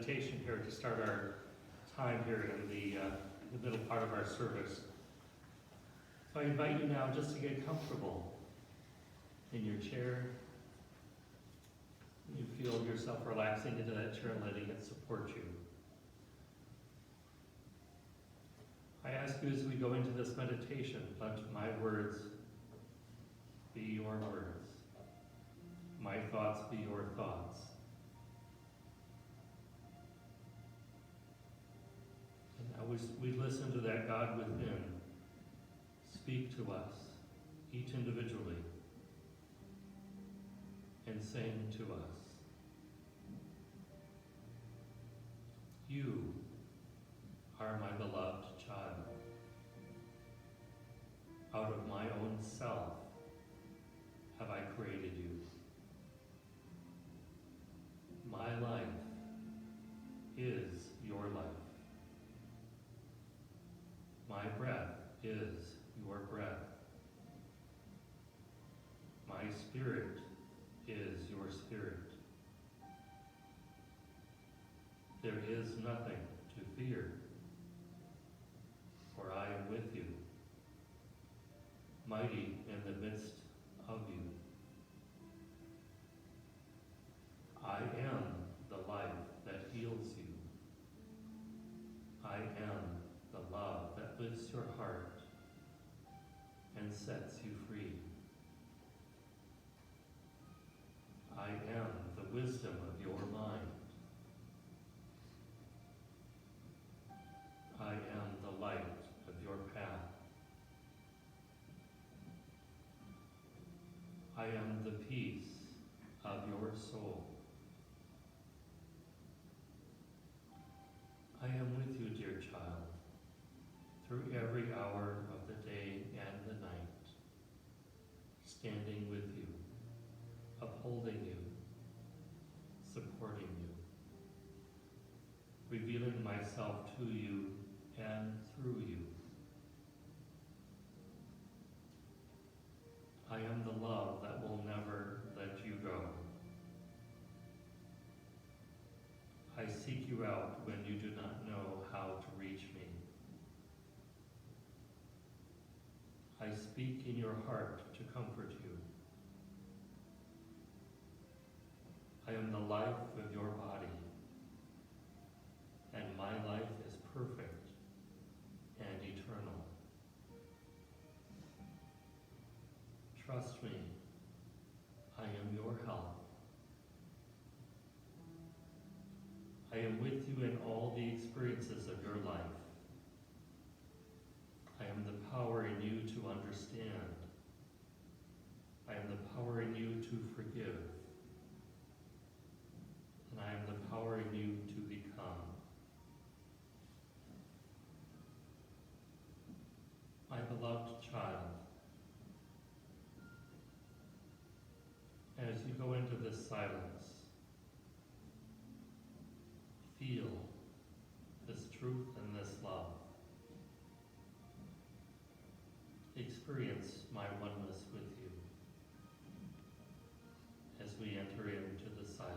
meditation here to start our time here in the middle part of our service. So I invite you now just to get comfortable in your chair. You feel yourself relaxing into that chair and letting it support you. I ask you as we go into this meditation, let my words be your words. My thoughts be your thoughts. And now we listen to that God within speak to us, each individually, and saying to us, you are my beloved child. Out of my own self have I created you. My life is your life. My breath is your breath. My spirit is your spirit. There is nothing to fear, for I am with you, mighty in the midst of you. I am the life that heals you. I am the love that lifts your heart and sets you free. I am the wisdom of your mind. I am the light of your path. I am the peace of your soul. I am with you, dear child, through every hour of the day and the night, standing with you, upholding you, supporting you, revealing myself to you and through you. I am the love that will never let you go. I seek you out when you do not know how to reach me. I speak in your heart to comfort you. I am the life of your body, and my life is perfect and eternal. Trust me, I am your help. I am with you in all the experiences of your life. I am the power in you to understand. I am the power in you to forgive. And I am the power in you to become. My beloved child, as you go into this silence, feel this truth and this love. Experience my oneness with you as we enter into the silence.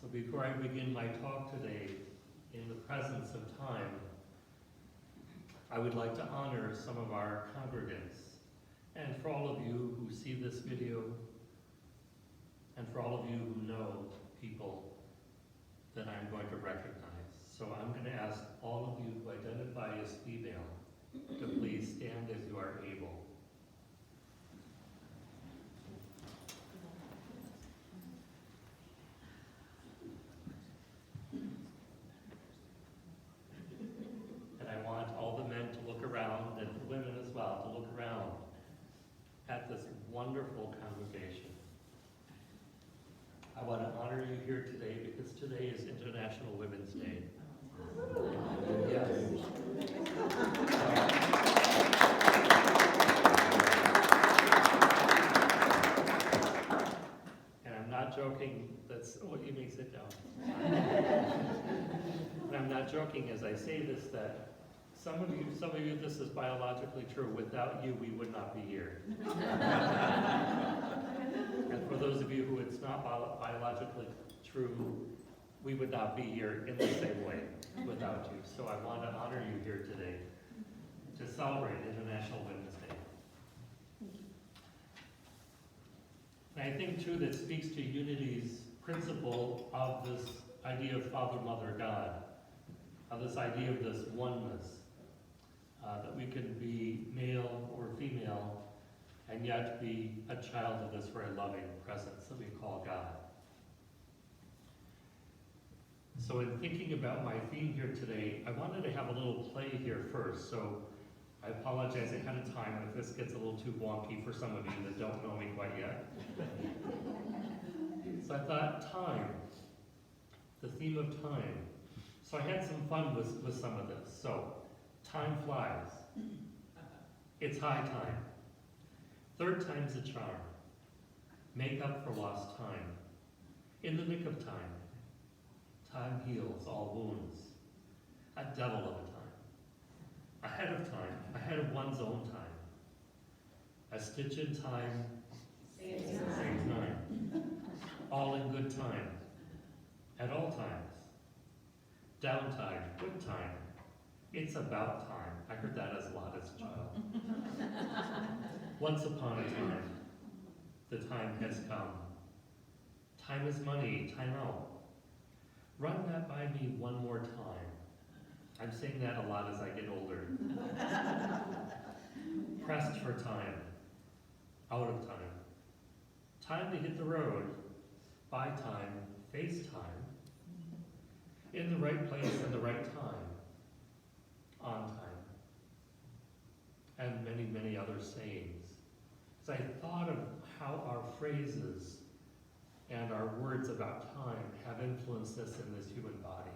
So before I begin my talk today, in the presence of time, I would like to honor some of our congregants, and for all of you who see this video, and for all of you who know people that I'm going to recognize. So I'm going to ask all of you who identify as female to please stand as you are able. And I want all the men to look around, and the women as well, to look around at this wonderful congregation. I want to honor you here today because today is International Women's Day. Yes. And I'm not joking, you may sit down. And I'm not joking as I say this, that some of you, this is biologically true. Without you, we would not be here. And for those of you who it's not biologically true, we would not be here in the same way without you. So I want to honor you here today to celebrate International Women's Day. And I think too that speaks to Unity's principle of this idea of Father, Mother, God, of this idea of this oneness, that we can be male or female and yet be a child of this very loving presence that we call God. So in thinking about my theme here today, I wanted to have a little play here first. So I apologize ahead of time if this gets a little too wonky for some of you that don't know me quite yet. So I thought time, the theme of time. So I had some fun with some of this. So time flies. It's high time. Third time's a charm. Make up for lost time. In the nick of time. Time heals all wounds. A devil of a time. Ahead of time. Ahead of one's own time. A stitch in time. Saves nine. All in good time. At all times. Downtime. Good time. It's about time. I heard that as a lot as a child. Once upon a time, the time has come. Time is money, time out. Run that by me one more time. I'm saying that a lot as I get older. Pressed for time, out of time. Time to hit the road, buy time, face time. In the right place and the right time, on time. And many, many other sayings. So I thought of how our phrases and our words about time have influenced us in this human body.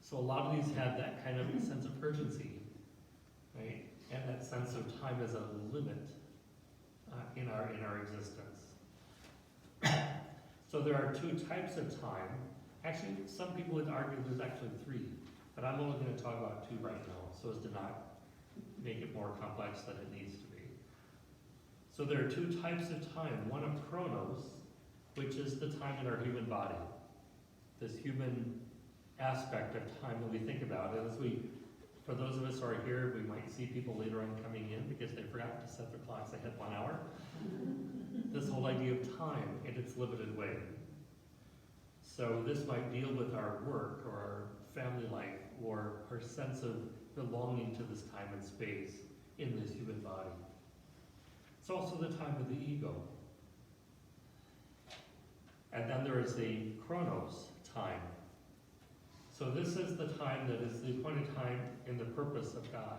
So a lot of these have that kind of sense of urgency, right? And that sense of time as a limit in our existence. So there are two types of time. Actually, some people would argue there's actually three, but I'm only going to talk about two right now, so as to not make it more complex than it needs to be. So there are two types of time. One of chronos, which is the time in our human body, this human aspect of time that we think about. And as for those of us who are here, we might see people later on coming in because they forgot to set their clocks ahead 1 hour. This whole idea of time in its limited way. So this might deal with our work or our family life or our sense of belonging to this time and space in this human body. It's also the time of the ego. And then there is the chronos time. So this is the time that is the appointed time in the purpose of God.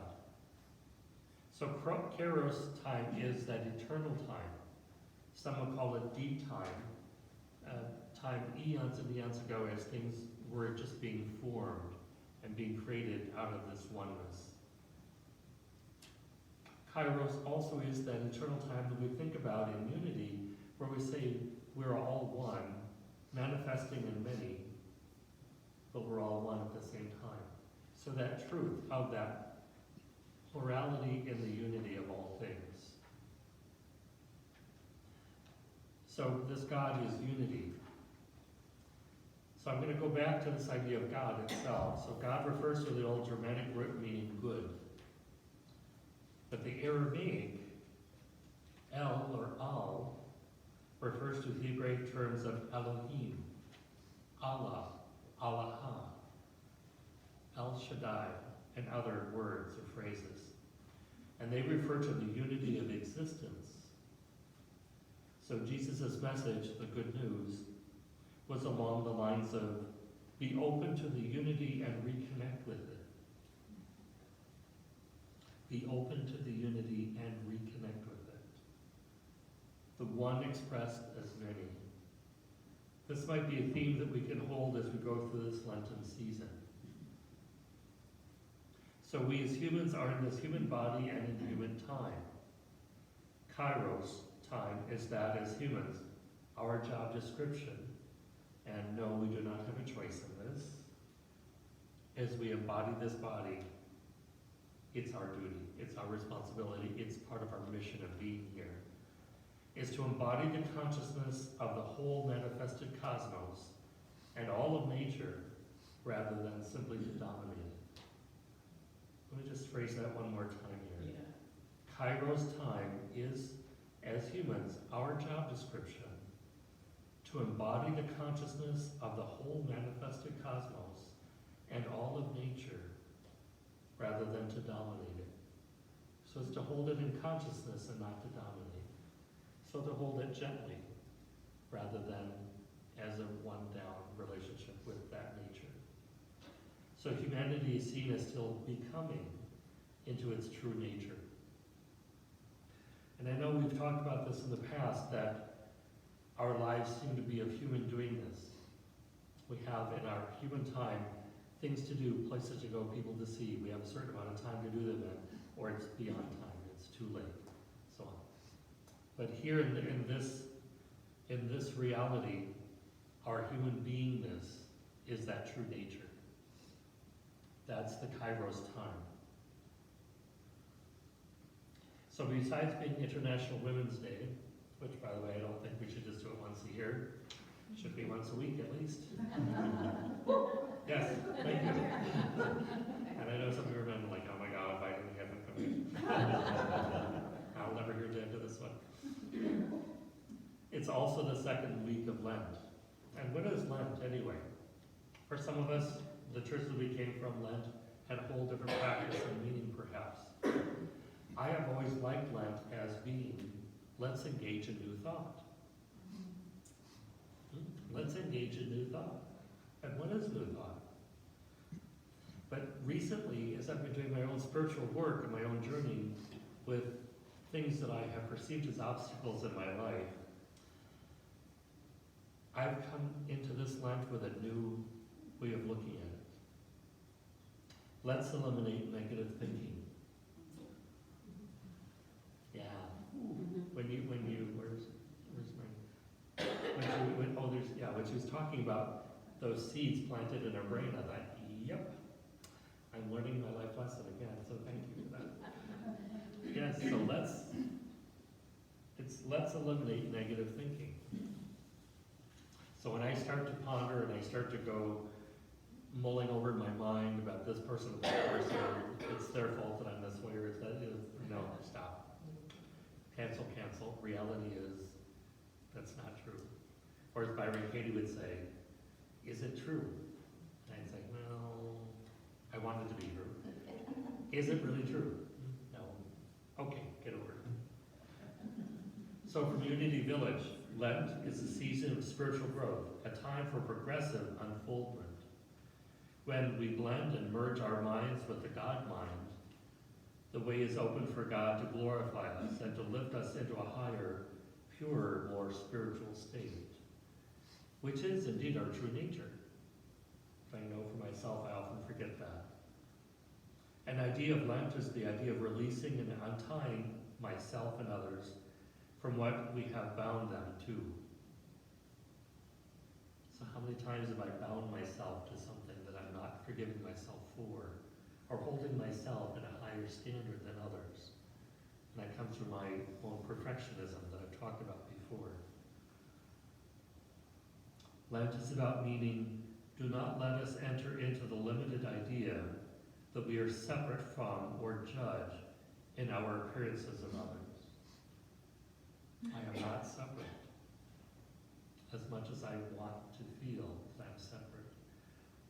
So kairos time is that eternal time. Some would call it deep time. Time eons and eons ago as things were just being formed and being created out of this oneness. Kairos also is that eternal time that we think about in unity, where we say we're all one, manifesting in many, but we're all one at the same time. So that truth of that plurality in the unity of all things. So this God is unity. So I'm going to go back to this idea of God itself. So God refers to the old Germanic root meaning good. But the Aramaic, El or Al, refers to the Hebraic terms of Elohim, Allah, Allah, El Shaddai, and other words or phrases. And they refer to the unity of existence. So Jesus' message, the good news, was along the lines of be open to the unity and reconnect with it. Be open to the unity and reconnect with it. The one expressed as many. This might be a theme that we can hold as we go through this Lenten season. So we as humans are in this human body and in human time. Kairos time is that as humans, our job description. And no, we do not have a choice in this. As we embody this body, it's our duty, it's our responsibility, it's part of our mission of being here, is to embody the consciousness of the whole manifested cosmos and all of nature rather than simply to dominate it. Let me just phrase that one more time here. Yeah. Kairos time is, as humans, our job description to embody the consciousness of the whole manifested cosmos and all of nature rather than to dominate it. So it's to hold it in consciousness and not to dominate. So to hold it gently rather than as a one-down relationship with that nature. So humanity is seen as still becoming into its true nature. And I know we've talked about this in the past, that our lives seem to be of human doing this. We have in our human time things to do, places to go, people to see. We have a certain amount of time to do them in, or it's beyond time, it's too late, so on. But here in this reality, our human beingness is that true nature. That's the Kairos time. So besides being International Women's Day, which, by the way, I don't think we should just do it once a year. It should be once a week at least. Yes, thank you. And I know some of you are like, oh my God, why didn't we have it come? I'll never hear the end of this one. It's also the second week of Lent. And what is Lent anyway? For some of us, the church that we came from, Lent had a whole different practice and meaning perhaps. I have always liked Lent as being, let's engage in new thought. Let's engage in new thought. And what is new thought? But recently, as I've been doing my own spiritual work and my own journey with things that I have perceived as obstacles in my life, I've come into this Lent with a new way of looking at it. Let's eliminate negative thinking. Yeah. When she was talking about those seeds planted in her brain, I thought, yep, I'm learning my life lesson again, so thank you for that. Yes, so let's eliminate negative thinking. So when I start to ponder and I start to go mulling over in my mind about this person or that person, or it's their fault that I'm this way, or it's that, no, stop. Cancel. Reality is, that's not true. Or as Byron Katie would say, is it true? And I'd say, well, I want it to be true. Is it really true? No. Okay, get over it. So from Unity Village, Lent is a season of spiritual growth, a time for progressive unfoldment. When we blend and merge our minds with the God mind, the way is open for God to glorify us and to lift us into a higher, purer, more spiritual state, which is indeed our true nature. I know for myself, I often forget that. An idea of Lent is the idea of releasing and untying myself and others from what we have bound them to. So how many times have I bound myself to something that I'm not forgiving myself for, or holding myself in a higher standard than others? And that comes from my own perfectionism that I've talked about before. Lent is about meaning Do not let us enter into the limited idea that we are separate from or judge in our appearances of others. I am not separate, as much as I want to feel that I'm separate,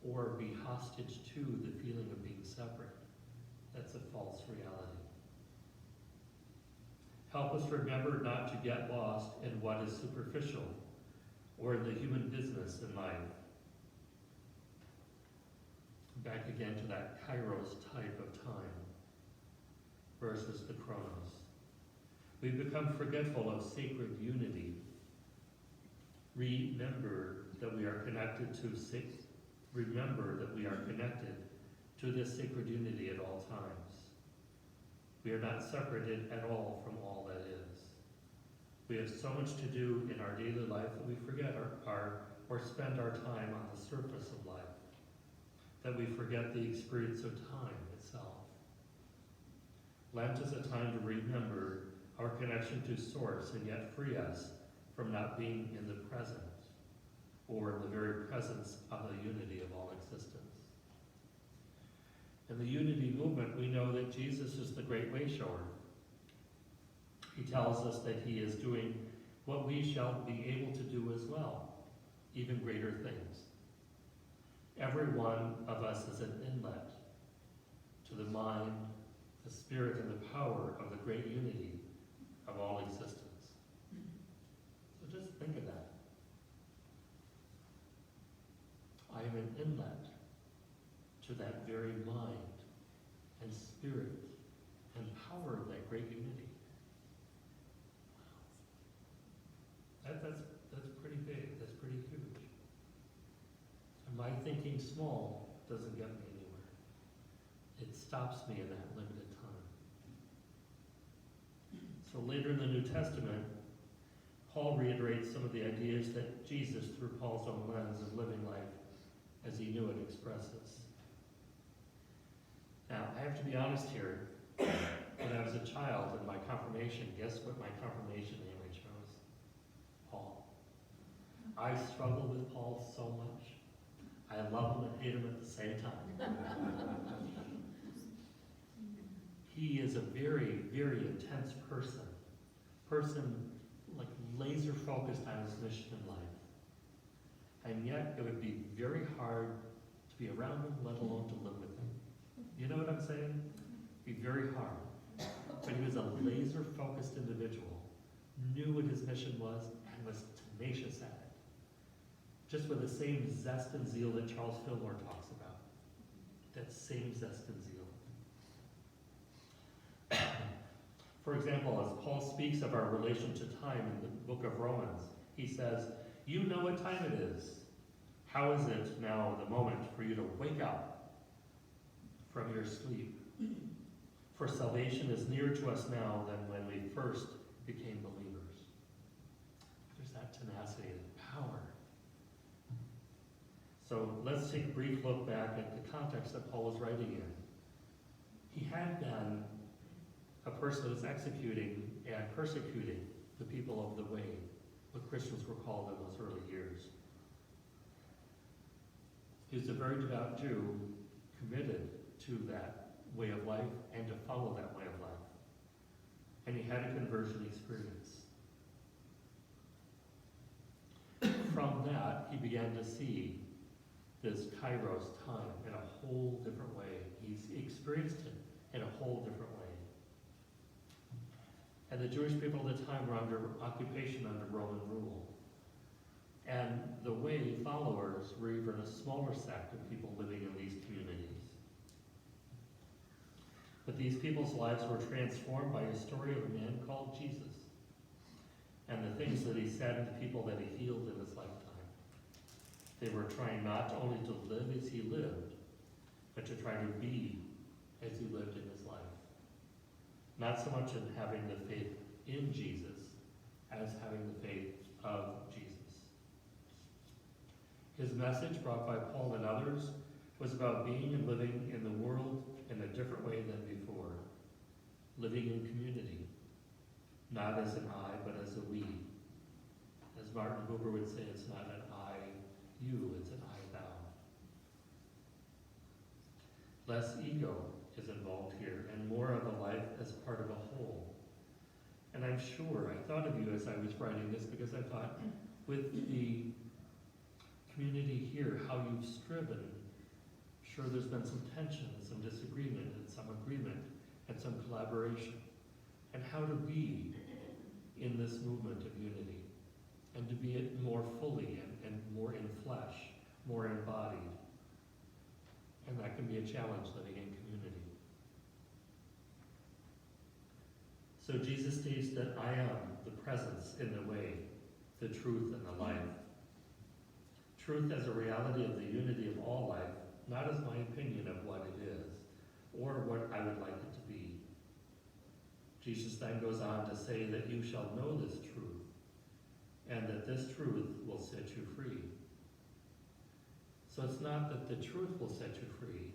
or be hostage to the feeling of being separate. That's a false reality. Help us remember not to get lost in what is superficial or in the human business in life. Back again to that kairos type of time versus the chronos. We become forgetful of sacred unity. Remember that we are connected to this sacred unity at all times. We are not separated at all from all that is. We have so much to do in our daily life that we forget or spend our time on the surface of life, that we forget the experience of time itself. Lent is a time to remember our connection to Source and yet free us from not being in the present or in the very presence of the unity of all existence. In the unity movement, we know that Jesus is the great way shower. He tells us that he is doing what we shall be able to do as well, even greater things. Every one of us is an inlet to the mind, the spirit, and the power of the great unity of all existence. So just think of that. I am an inlet to that very mind and spirit and power of that great unity. That's pretty big. That's pretty huge. And my thinking small doesn't get me anywhere. It stops me in that limited time. So later in the New Testament, Paul reiterates some of the ideas that Jesus, through Paul's own lens of living life as he knew it, expresses. Now, I have to be honest here. When I was a child in my confirmation, guess what my confirmation name I chose? Paul. I struggle with Paul so much. I love him and hate him at the same time. He is a very, very intense person like laser focused on his mission in life. And yet it would be very hard to be around him, let alone to live with him. You know what I'm saying? It'd be very hard. But he was a laser focused individual, knew what his mission was, and was tenacious at it. Just with the same zest and zeal that Charles Fillmore talks about. That same zest and zeal. For example, as Paul speaks of our relation to time in the book of Romans, he says, "You know what time it is. How is it now the moment for you to wake up from your sleep? For salvation is nearer to us now than when we first became believers." There's that tenacity and power. So let's take a brief look back at the context that Paul was writing in. He had been a person that was executing and persecuting the people of the way, what Christians were called in those early years. He was a very devout Jew, committed to that way of life and to follow that way of life. And he had a conversion experience. From that, he began to see this kairos time in a whole different way. He's experienced it in a whole different way. And the Jewish people at the time were under occupation under Roman rule. And the way followers were even a smaller sect of people living in these communities. But these people's lives were transformed by a story of a man called Jesus and the things that he said and the people that he healed in his lifetime. They were trying not only to live as he lived, but to try to be as he lived in his life. Not so much in having the faith in Jesus as having the faith of Jesus. His message, brought by Paul and others, was about being and living in the world in a different way than before. Living in community, not as an I, but as a we. As Martin Buber would say, it's not an I, you, it's an I, thou. ego is involved here and more of a life as part of a whole. And I'm sure, I thought of you as I was writing this because I thought, with the community here, how you've striven, sure there's been some tension, some disagreement, and some agreement, and some collaboration, and how to be in this movement of unity, and to be it more fully and more in flesh, more embodied. And that can be a challenge living in community. So Jesus states that I am the presence in the way, the truth and the life. Truth as a reality of the unity of all life, not as my opinion of what it is, or what I would like it to be. Jesus then goes on to say that you shall know this truth, and that this truth will set you free. So it's not that the truth will set you free,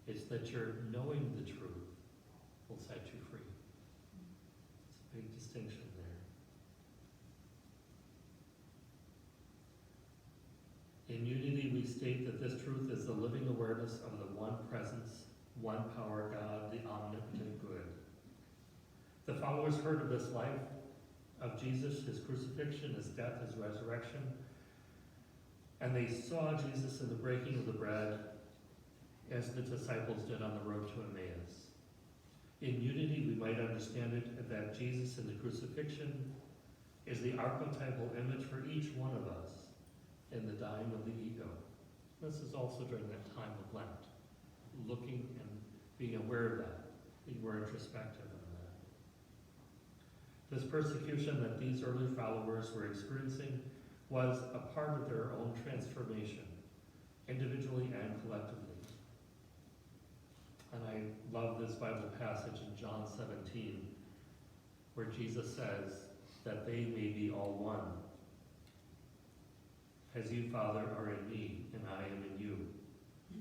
it's that your knowing the truth will set you free. It's a big distinction there. In unity, we state that this truth is the living awareness of the one presence, one power God, the omnipotent good. The followers heard of this life of Jesus, his crucifixion, his death, his resurrection, and they saw Jesus in the breaking of the bread as the disciples did on the road to Emmaus. In unity, we might understand it that Jesus in the crucifixion is the archetypal image for each one of us in the dying of the ego. This is also during that time of Lent, looking and being aware of that, being more introspective of that. This persecution that these early followers were experiencing was a part of their own transformation, individually and collectively. And I love this Bible passage in John 17, where Jesus says that they may be all one. As you, Father, are in me, and I am in you,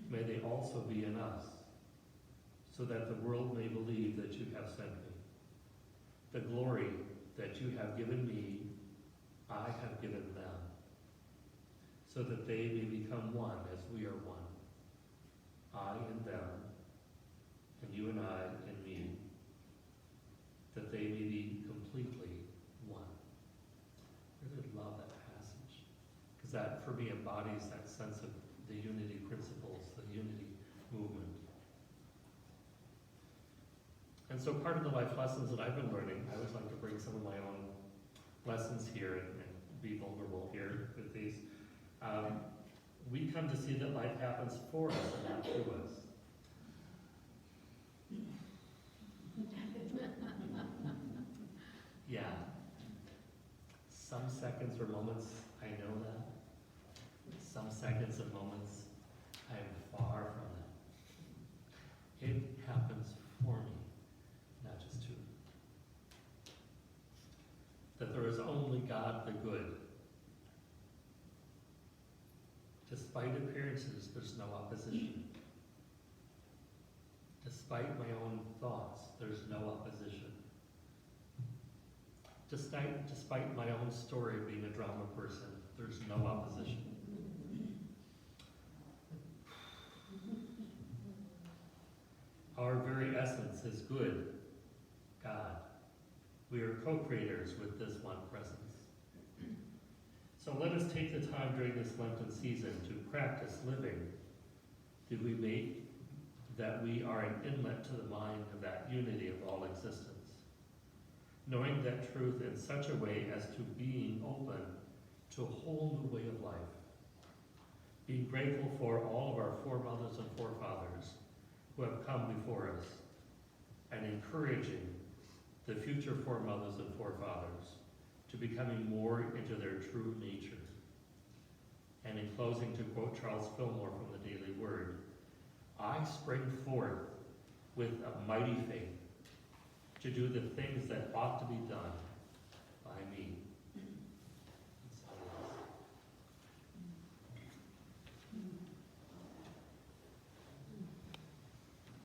may they also be in us, so that the world may believe that you have sent me. The glory that you have given me, I have given them, so that they may become one as we are one. I and them, and you and I and me, that they may be completely one. I really love that passage, because that, for me, embodies that sense of the unity principles, the unity movement. And so part of the life lessons that I've been learning, I always like to bring some of my own lessons here and be vulnerable here with these. We come to see that life happens for us and not to us. Yeah. Some seconds or moments, I know that. Some seconds and moments, I am far from that. It happens for me, not just to me. That there is only God the good. Despite appearances, there's no opposition. Despite my own thoughts, there's no opposition. Despite my own story of being a drama person, there's no opposition. Our very essence is good, God. We are co-creators with this one presence. So let us take the time during this Lenten season to practice living. Do we make that we are an inlet to the mind of that unity of all existence? Knowing that truth in such a way as to being open to a whole new way of life. Being grateful for all of our foremothers and forefathers who have come before us, and encouraging the future foremothers and forefathers to becoming more into their true nature. And in closing, to quote Charles Fillmore from the Daily Word, I spring forth with a mighty faith to do the things that ought to be done by me.